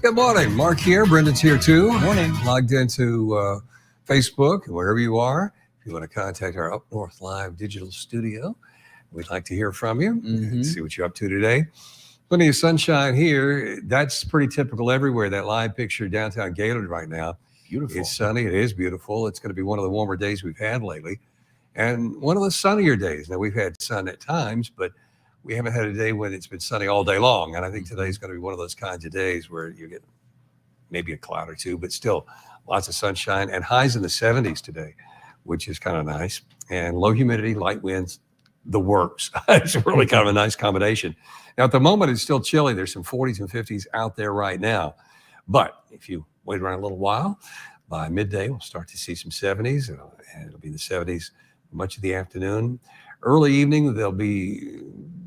Good morning. Mark here. Brendan's here too. Morning. Logged into Facebook and wherever you are. If you want to contact our Up North Live digital studio, we'd like to hear from you and see what you're up to today. Plenty of sunshine here. That's pretty typical everywhere. That live picture downtown Gaylord right now. Beautiful. It's sunny. It is beautiful. It's going to be one of the warmer days we've had lately and one of the sunnier days. Now, we've had sun at times, but we haven't had a day when it's been sunny all day long. And I think today's going to be one of those kinds of days where you get maybe a cloud or two, but still lots of sunshine and highs in the 70s today, which is kind of nice. And low humidity, light winds, the works. It's really kind of a nice combination. Now, at the moment, it's still chilly. There's some 40s and 50s out there right now. But if you wait around a little while, by midday, we'll start to see some 70s. And it'll be the 70s much of the afternoon. Early evening, there'll be,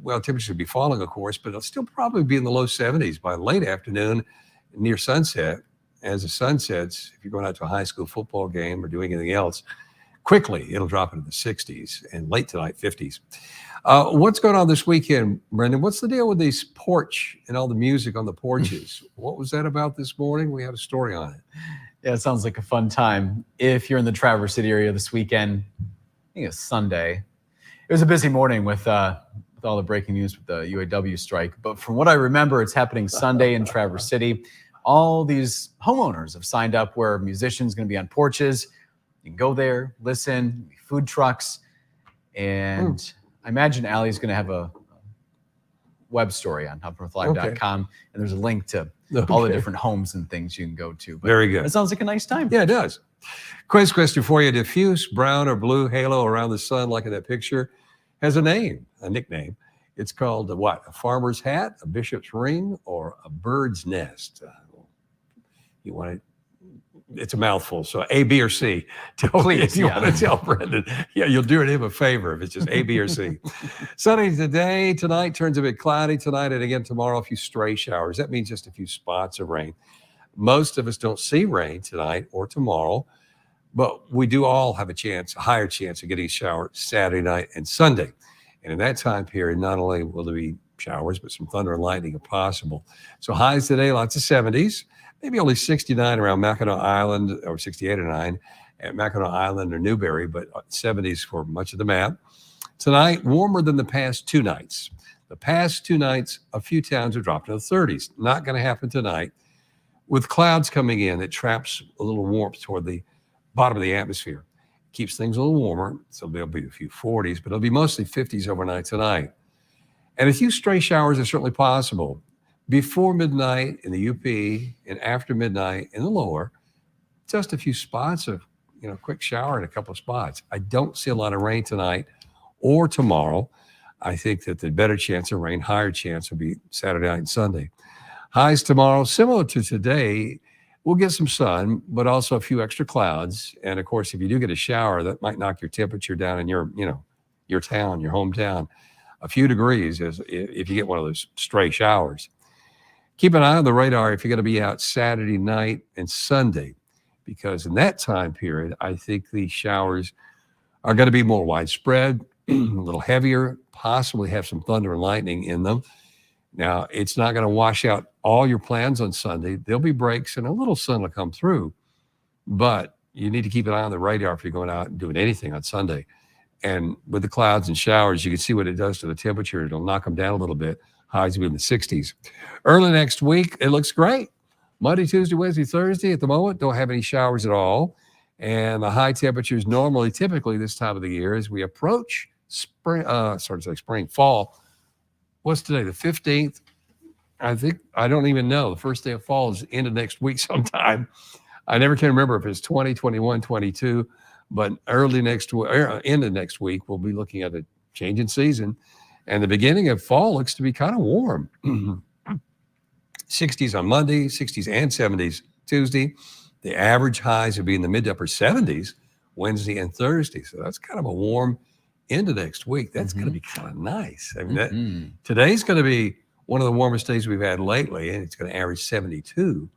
well, temperatures will be falling, of course, but it'll still probably be in the low 70s by late afternoon near sunset. As the sun sets, if you're going out to a high school football game or doing anything else, quickly it'll drop into the 60s and late tonight 50s. What's going on this weekend, Brendan? What's the deal with these porch and all the music on the porches? What was that about this morning? We had a story on it. Yeah, it sounds like a fun time. If you're in the Traverse City area this weekend, I think it's Sunday. It was a busy morning with all the breaking news with the UAW strike. But from what I remember, it's happening Sunday in Traverse City. All these homeowners have signed up where musicians going to be on porches. You can go there, listen, food trucks. And I imagine Allie's going to have a web story on upnorthlive.com. Okay. And there's a link to all the different homes and things you can go to. But very good. It sounds like a nice time. Yeah, it does. Quiz question for you. Diffuse brown or blue halo around the sun, like in that picture, has a name, a nickname. It's called what? A farmer's hat, a bishop's ring, or a bird's nest? You want it? It's a mouthful. So A, B, or C. Please, if you want to tell Brendan, you'll do him a favor if it's just A, B, or C. Sunny today, tonight turns a bit cloudy tonight, and again tomorrow a few stray showers. That means just a few spots of rain. Most of us don't see rain tonight or tomorrow, but we do all have a higher chance of getting a shower Saturday night and Sunday. And in that time period, not only will there be showers, but some thunder and lightning if possible. So highs today, lots of 70s, maybe only 69 around Mackinac Island, or 68 or 9 at Mackinac Island or Newberry, but 70s for much of the map. Tonight, warmer than the past two nights. The past two nights, a few towns are dropped into the 30s. Not going to happen tonight. With clouds coming in, it traps a little warmth toward the bottom of the atmosphere. Keeps things a little warmer, so there'll be a few 40s, but it'll be mostly 50s overnight tonight. And a few stray showers are certainly possible. Before midnight in the UP and after midnight in the lower, just a few spots of, quick shower in a couple of spots. I don't see a lot of rain tonight or tomorrow. I think that the better chance of rain, higher chance will be Saturday night and Sunday. Highs tomorrow, similar to today. We'll get some sun, but also a few extra clouds. And of course, if you do get a shower, that might knock your temperature down in your town, your hometown, a few degrees if you get one of those stray showers. Keep an eye on the radar if you're going to be out Saturday night and Sunday, because in that time period, I think the showers are going to be more widespread, a little heavier, possibly have some thunder and lightning in them. Now, it's not going to wash out all your plans on Sunday. There'll be breaks and a little sun will come through, but you need to keep an eye on the radar if you're going out and doing anything on Sunday. And with the clouds and showers, you can see what it does to the temperature. It'll knock them down a little bit. Highs will be in the 60s. Early next week, it looks great. Monday, Tuesday, Wednesday, Thursday at the moment, don't have any showers at all. And the high temperatures typically this time of the year as we approach fall. What's today, the 15th? I don't even know. The first day of fall is into next week sometime. I never can remember if it's 20, 21, 22, but end of next week, we'll be looking at a change in season. And the beginning of fall looks to be kind of warm. 60s on Monday, 60s and 70s Tuesday. The average highs will be in the mid to upper 70s Wednesday and Thursday. So that's kind of a warm into next week. That's going to be kind of nice. I mean, today's going to be one of the warmest days we've had lately, and it's going to average 72.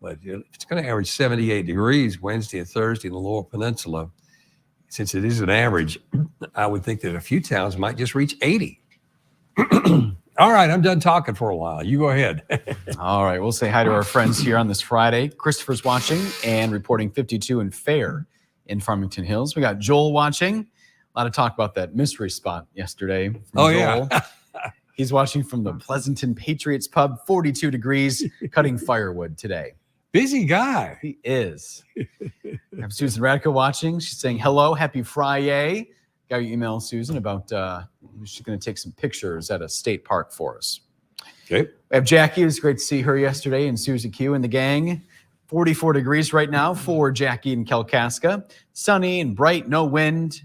But it's going to average 78 degrees Wednesday and Thursday in the Lower Peninsula. Since it is an average, I would think that a few towns might just reach 80. All right, I'm done talking for a while. You go ahead. All right, we'll say hi to our friends here on this Friday. Christopher's watching and reporting 52 and fair in Farmington Hills. We got Joel watching. A lot of talk about that mystery spot yesterday from Joel. Yeah. He's watching from the Pleasanton Patriots Pub, 42 degrees, cutting firewood today. Busy guy. He is. I have Susan Radko watching. She's saying, hello, happy Friday. Got your email, Susan, about she's going to take some pictures at a state park for us. Okay. We have Jackie. It was great to see her yesterday, and Susie Q and the gang. 44 degrees right now for Jackie in Kalkaska. Sunny and bright, no wind.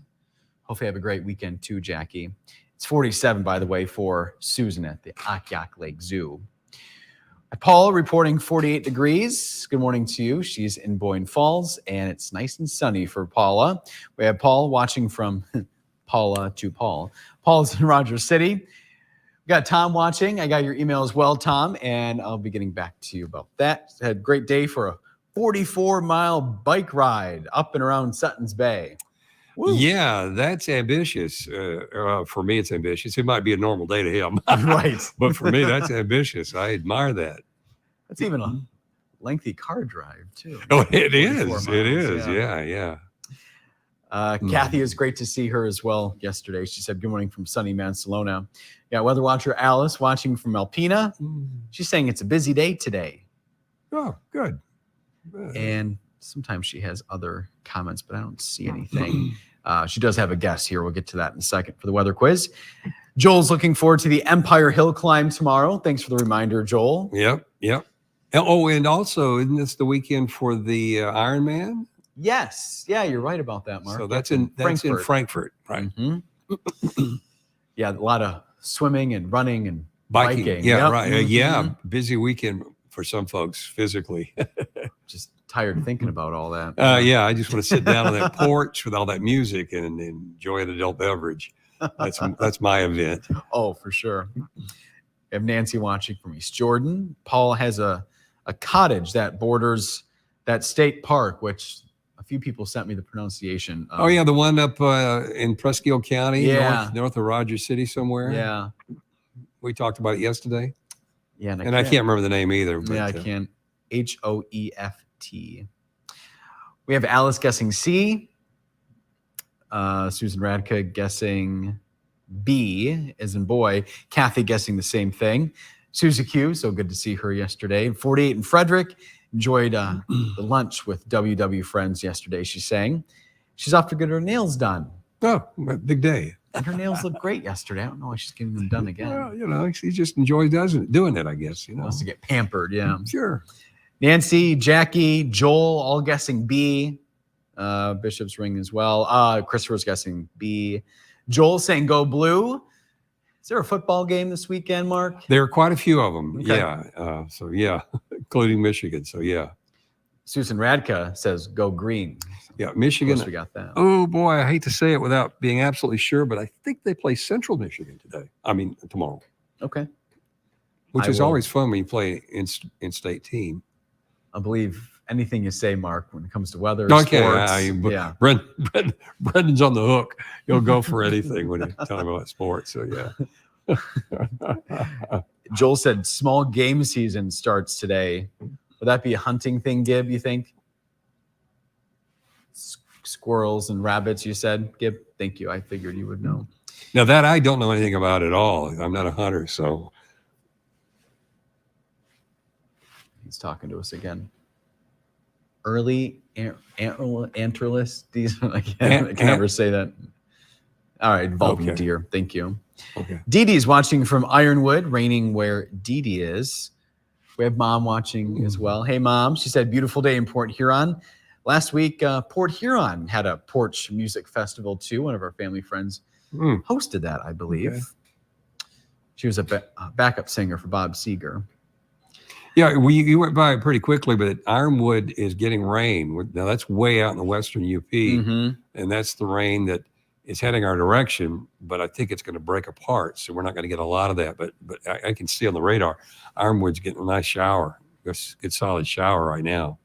Hopefully have a great weekend too, Jackie. It's 47, by the way, for Susan at the Akyak Lake Zoo. Paula reporting 48 degrees. Good morning to you. She's in Boyne Falls, and it's nice and sunny for Paula. We have Paul watching from Paula to Paul. Paul's in Rogers City. We got Tom watching. I got your email as well, Tom, and I'll be getting back to you about that. Had a great day for a 44-mile bike ride up and around Sutton's Bay. Woo. Yeah, that's ambitious. For me, it's ambitious. It might be a normal day to him. Right. But for me, that's ambitious. I admire that. That's even a lengthy car drive, too. Oh, it is. 44 miles, It is. Yeah. Kathy, is great to see her as well yesterday. She said, good morning from sunny Mansalona. Yeah, weather watcher Alice watching from Alpena. She's saying it's a busy day today. Oh, good. And sometimes she has other comments, but I don't see anything. She does have a guess here. We'll get to that in a second for the weather quiz. Joel's looking forward to the Empire Hill climb tomorrow. Thanks for the reminder, Joel. Yep. Oh, and also, isn't this the weekend for the Ironman? Yes. Yeah, you're right about that, Mark. So that's in Frankfurt, right? Mm-hmm. Yeah, a lot of swimming and running and biking. Yeah, yep. right. Mm-hmm. Yeah, busy weekend for some folks physically. Just tired thinking about all that. Yeah, I just want to sit down on that porch with all that music and enjoy an adult beverage. That's my event. Oh, for sure. We have Nancy watching from East Jordan. Paul has a cottage that borders that state park, which a few people sent me the pronunciation of. Oh, yeah, the one up in Presque County, Yeah. north of Rogers City somewhere. Yeah. We talked about it yesterday. Yeah, and I can't remember the name either. But, yeah, I can't. HOEFT. We have Alice guessing C. Susan Radka guessing B, as in boy. Kathy guessing the same thing. Susie Q, so good to see her yesterday. 48 in Frederick. Enjoyed the lunch with WW friends yesterday, she's saying. She's off to get her nails done. Oh, big day. And her nails look great yesterday. I don't know why she's getting them done again. Well, she just enjoys doing it, I guess. Wants to get pampered, yeah. Sure. Nancy, Jackie, Joel, all guessing B. Bishop's ring as well. Christopher's guessing B. Joel saying go blue. Is there a football game this weekend, Mark? There are quite a few of them. Okay. Yeah. Including Michigan. So, yeah. Susan Radka says go green. Yeah, Michigan. Of course we got that. Oh, boy, I hate to say it without being absolutely sure, but I think they play Central Michigan tomorrow. Okay. Which is always fun when you play in-state team. I believe anything you say, Mark, when it comes to weather, okay, sports. yeah. Brendan's on the hook. He'll go for anything when you tell him about sports. So, yeah. Joel said small game season starts today. Would that be a hunting thing, Gib, you think? Squirrels and rabbits, you said, Gib? Thank you. I figured you would know. Now, that I don't know anything about at all. I'm not a hunter, so. He's talking to us again. Early antlerless. I can never say that. All right, involving deer. Thank you. Okay. Dee Dee's watching from Ironwood, raining where Dee Dee is. We have Mom watching as well. Hey, Mom. She said, beautiful day in Port Huron. Last week, Port Huron had a porch music festival, too. One of our family friends hosted that, I believe. Okay. She was a backup singer for Bob Seger. Yeah, you went by it pretty quickly, but Ironwood is getting rain. Now, that's way out in the western UP, and that's the rain that is heading our direction, but I think it's going to break apart, so we're not going to get a lot of that. But I can see on the radar, Ironwood's getting a nice shower, good solid shower right now.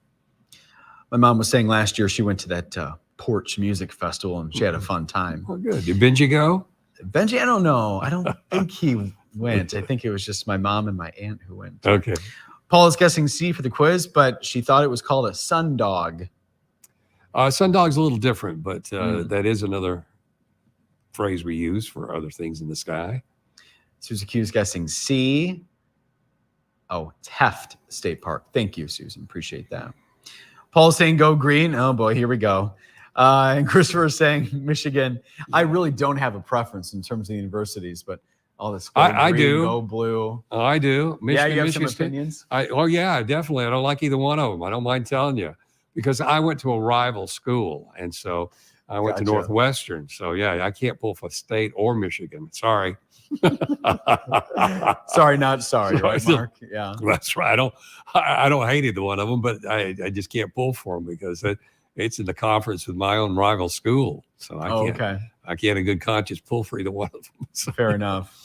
My mom was saying last year she went to that porch music festival, and she had a fun time. Oh, good. Did Benji go? Benji, I don't know. I don't think he went. I think it was just my mom and my aunt who went. Okay. Paul is guessing C for the quiz, but she thought it was called a sundog. Sundog's a little different, but that is another phrase we use for other things in the sky. Susan Q is guessing C. Oh, it's Heft State Park. Thank you, Susan. Appreciate that. Paul's saying go green. Oh boy, here we go. And Christopher is saying Michigan. I really don't have a preference in terms of the universities, but all this go I green, do. go blue. I do. Yeah, you have Michigan some State. opinions? Yeah, definitely. I don't like either one of them. I don't mind telling you, because I went to a rival school, and so I went to Northwestern. So yeah, I can't pull for State or Michigan. Sorry. Sorry, not sorry, right, Mark? Yeah, that's right. I don't hate either one of them, but I just can't pull for them because it's in the conference with my own rival school. So I can't in good conscience pull for either one of them. So. Fair enough.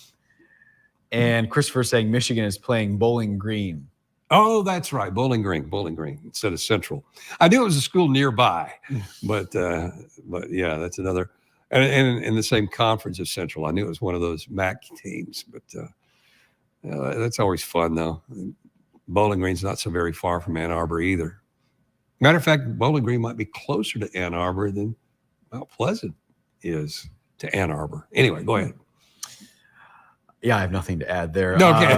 And Christopher saying Michigan is playing Bowling Green. Oh, that's right. Bowling Green instead of Central. I knew it was a school nearby, but yeah, that's another. And in the same conference as Central. I knew it was one of those MAC teams, but that's always fun, though. Bowling Green's not so very far from Ann Arbor either. Matter of fact, Bowling Green might be closer to Ann Arbor than Mount Pleasant is to Ann Arbor. Anyway, go ahead. Yeah, I have nothing to add there. Okay.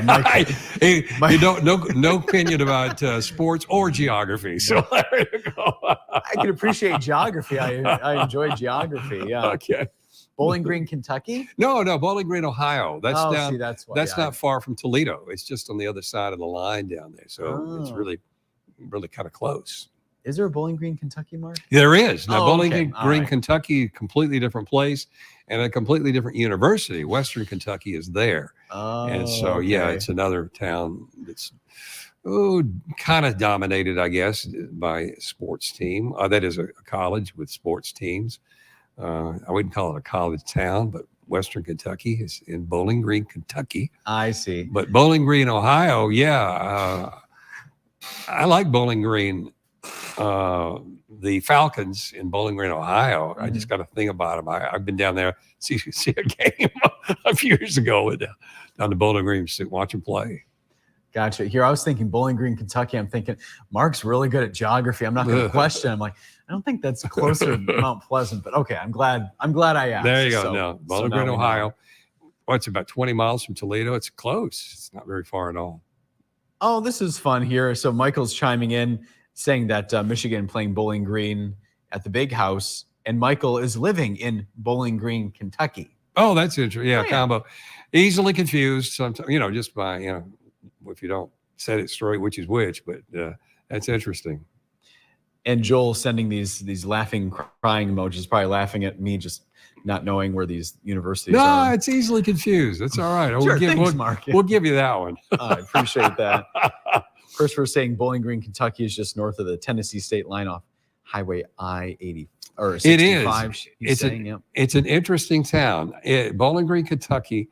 No opinion about sports or geography. So there you go. I can appreciate geography. I enjoy geography. Yeah. Okay. Bowling Green, Kentucky? No, Bowling Green, Ohio. That's down. See, that's why, that's not far from Toledo. It's just on the other side of the line down there. So it's really, really kind of close. Is there a Bowling Green, Kentucky, Mark? There is. Now, Bowling Green, right. Kentucky, completely different place and a completely different university. Western Kentucky is there. And so, yeah, it's another town that's kind of dominated, I guess, by a sports team. That is a college with sports teams. I wouldn't call it a college town, but Western Kentucky is in Bowling Green, Kentucky. I see. But Bowling Green, Ohio, yeah, I like Bowling Green. The Falcons in Bowling Green, Ohio. I just got a thing about them. I've been down there see a game a few years ago down to Bowling Green to watch them play. Gotcha. Here, I was thinking Bowling Green, Kentucky. I'm thinking Mark's really good at geography. I'm not going to question. I'm like, I don't think that's closer to Mount Pleasant, but okay. I'm glad I asked. There you go. No, Bowling Green, Ohio. It's about 20 miles from Toledo. It's close. It's not very far at all. Oh, this is fun here. So Michael's chiming in, saying that Michigan playing Bowling Green at the Big House, and Michael is living in Bowling Green, Kentucky. Oh, that's interesting. Yeah, combo. Easily confused sometimes, just by, if you don't set it straight, which is which, but that's interesting. And Joel sending these laughing, crying emojis, probably laughing at me just not knowing where these universities are. No, it's easily confused. That's all right. Sure, thanks, Mark. We'll give you that one. I appreciate that. Christopher saying Bowling Green, Kentucky is just north of the Tennessee state line off Highway I-80 or 65. It's an interesting town. Bowling Green, Kentucky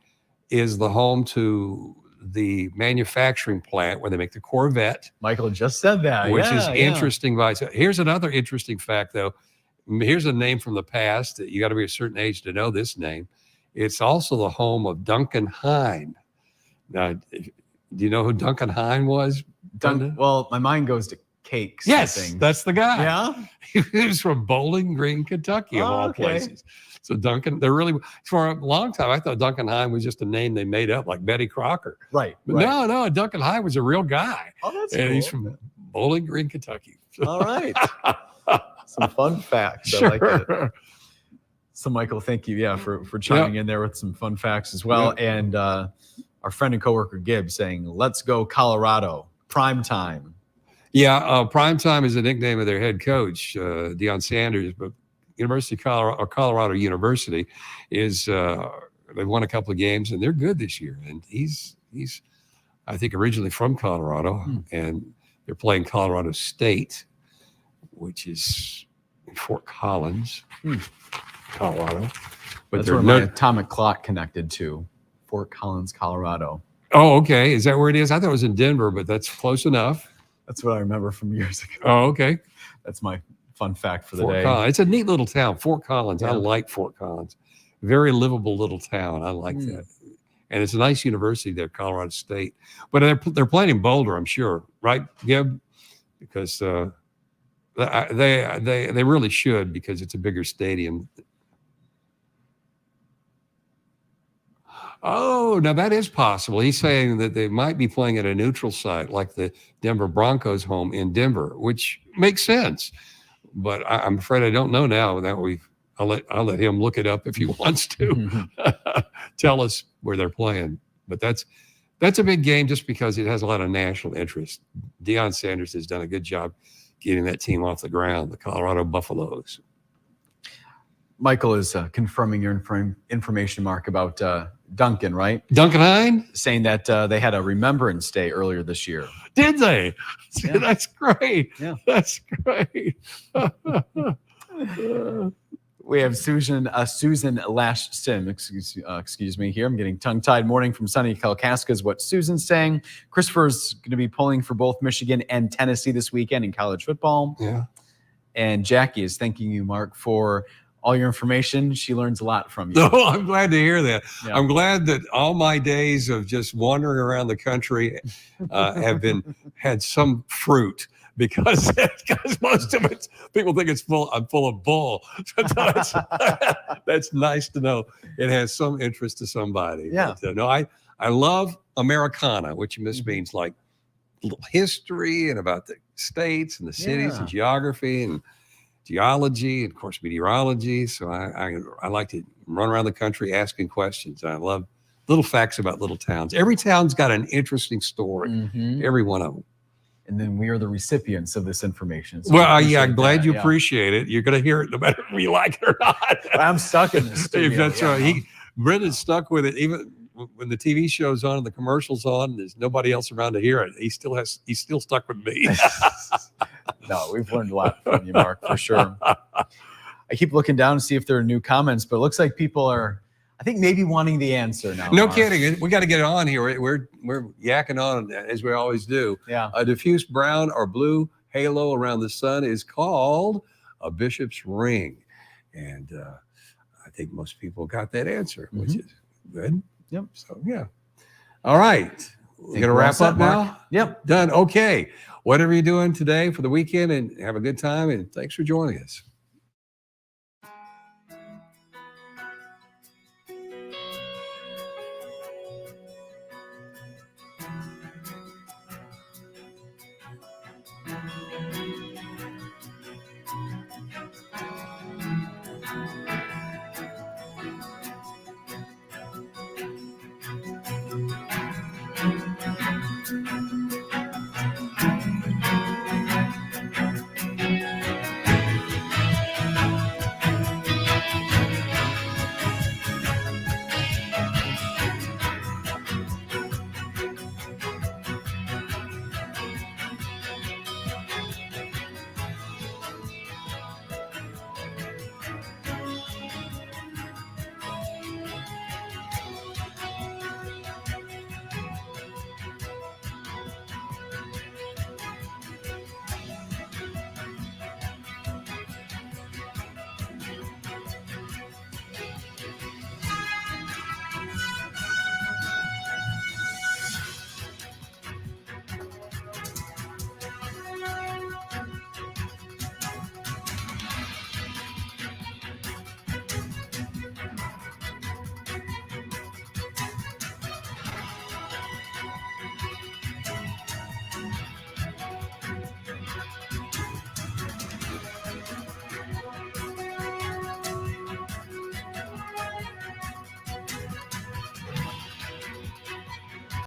is the home to the manufacturing plant where they make the Corvette. Michael just said that, which is interesting. Here's another interesting fact, though. Here's a name from the past that you got to be a certain age to know this name. It's also the home of Duncan Hine. Now, do you know who Duncan Hine was? Well, my mind goes to cakes. Yes, that's the guy. Yeah, he was from Bowling Green, Kentucky, of all places. So Duncan, for a long time, I thought Duncan Hine was just a name they made up, like Betty Crocker. Right. But no, Duncan Hine was a real guy. Oh, that's cool. He's from Bowling Green, Kentucky. All right. Some fun facts. Sure. I like it. So, Michael, thank you, for chiming in there with some fun facts as well. Yep. And our friend and coworker Gibb saying, "Let's go Colorado, prime time." Yeah, prime time is the nickname of their head coach, Deion Sanders, but University of Colorado University is they've won a couple of games and they're good this year. And he's I think originally from Colorado, and they're playing Colorado State, which is in Fort Collins, Colorado. But that's where my atomic clock connected to, Fort Collins, Colorado. Oh, okay. Is that where it is? I thought it was in Denver, but that's close enough. That's what I remember from years ago. Oh, okay. That's my fun fact for the Fort day. Collins. It's a neat little town, Fort Collins. Yeah. I like Fort Collins. Very livable little town. I like that. And it's a nice university there, Colorado State. But they're playing in Boulder, I'm sure, right, Gib? Because they really should, because it's a bigger stadium. Oh, now that is possible. He's saying that they might be playing at a neutral site, like the Denver Broncos home in Denver, which makes sense. But I'm afraid I don't know now. I'll let him look it up if he wants to tell us where they're playing. But that's a big game just because it has a lot of national interest. Deion Sanders has done a good job getting that team off the ground, the Colorado Buffaloes. Michael is confirming your information, Mark, about Duncan, right? Duncan Hine? Saying that they had a Remembrance Day earlier this year. Did they? Yeah. That's great. Yeah. That's great. We have Susan Lashsim, excuse me here. I'm getting tongue-tied. Morning from sunny Kalkaska is what Susan's saying. Christopher's going to be pulling for both Michigan and Tennessee this weekend in college football. Yeah. And Jackie is thanking you, Mark, for all your information. She learns a lot from you. No, I'm glad to hear that. Yeah. I'm glad that all my days of just wandering around the country had some fruit, because most of it, people think I'm full of bull. So that's nice to know it has some interest to somebody. Yeah. But, no, I love Americana, which means like little history and about the states and the cities and geography and geology and, of course, meteorology. So I like to run around the country asking questions. I love little facts about little towns. Every town's got an interesting story, every one of them. And then we are the recipients of this information. So well, I'm glad you appreciate it. You're going to hear it no matter if you like it or not. I'm stuck in this studio. That's right. Brendan's stuck with it. Even when the TV show's on and the commercial's on, and there's nobody else around to hear it. He's still stuck with me. No, we've learned a lot from you, Mark, for sure. I keep looking down to see if there are new comments, but it looks like people are, I think, maybe wanting the answer now. No Mark. kidding. We got to get it on here. We're yakking on as we always do. Yeah. A diffuse brown or blue halo around the sun is called a bishop's ring. And I think most people got that answer, which is good. Yep. So, yeah. All right. We're going to wrap up now? Mark. Yep. Done. Okay. Whatever you're doing today for the weekend, and have a good time. And thanks for joining us.